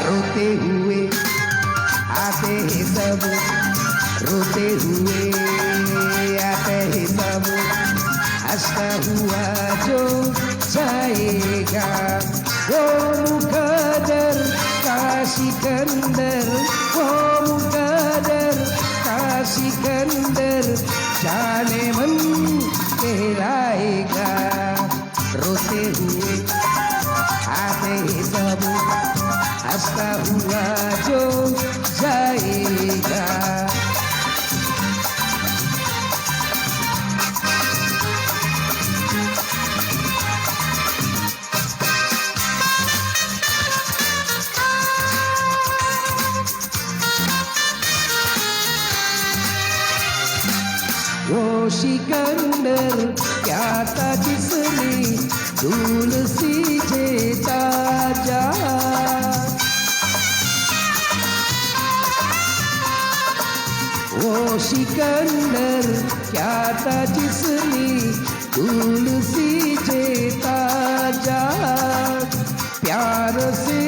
रोते हुए आते हैं सब, रोते हुए आते हैं सब, हंसता हुआ जो जाएगा वो मुकद्दर का सिकंदर, वो मुकद्दर का सिकंदर जाने मन कहलाएगा। रोते हुए आते हैं सब, हंसता हुआ जो जाएगा। वो सिकंदर क्या था जिसने धूल सी जेता जा, वो सिकंदर क्या था जिसने धूल सी जेता जा, प्यार से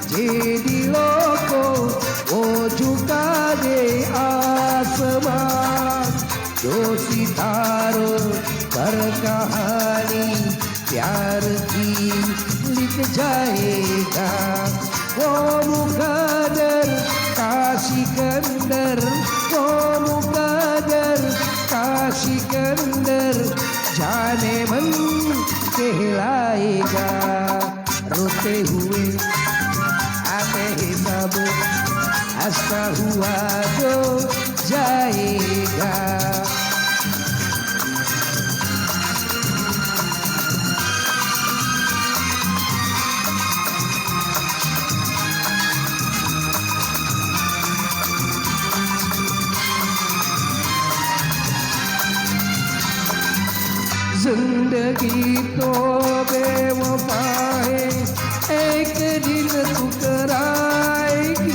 जे दिलों को वो झुका दे आसमान, जो सितारों पर कहानी प्यार की लिख जाएगा। वो मुकद्दर का सिकंदर, वो मुकद्दर का सिकंदर जाने मन कहलाएगा। रोते हुए आते हैं सब, हंसता हुआ जो जाएगा। जिंदगी तो बेवफा है, एक दिन ठुकराएगी।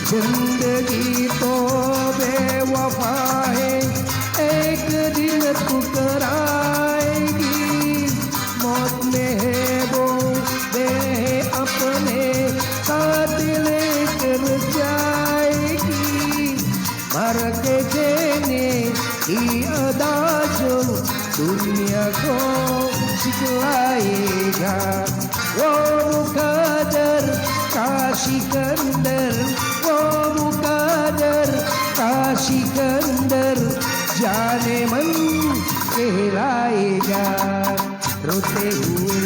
जिंदगी तो बेवफा है, एक दिन ठुकराएगी। मौत में है वो दे अपने साथ लेकर जाएगी। मर के देने की अदा जो दुनिया को सिखलाएगा। वो मुकद्दर का सिकंदर, वो मुकद्दर का सिकंदर जाने मन कहलाएगा। रोते हुए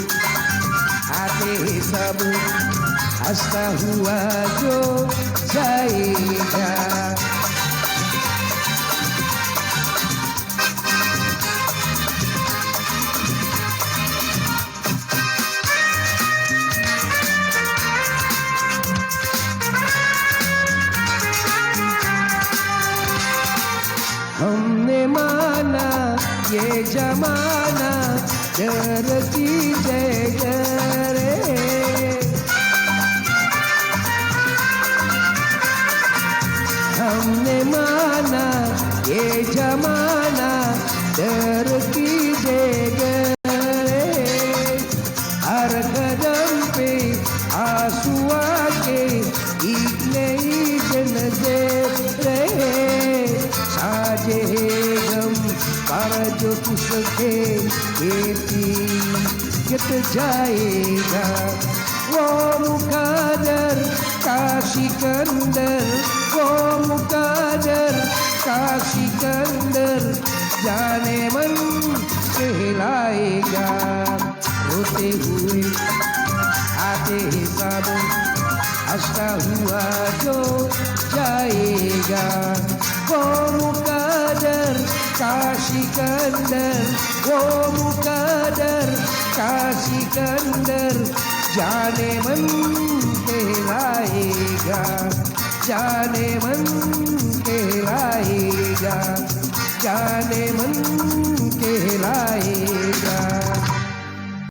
आते हैं सब, हंसता हुआ जो जाएगा। हमने माना ये जमाना डर की जगह रे, हमने माना ये जमाना डर की जगह रे। हर कदम पे आंसू आके एक नई जन्नत रहे। साजे गम पर जो किसके कित जाएगा। वो मुकद्दर का सिकंदर, वो मुकद्दर का सिकंदर जाने मन कहलाएगा। रोते हुए आते हैं सब, हंसता हुआ जो जाएगा। वो मुकद्दर का सिकंदर, वो मुकद्दर का सिकंदर जाने मन कहलाएगा। जाने मन कहलाएगा, जाने मन कहलाएगा।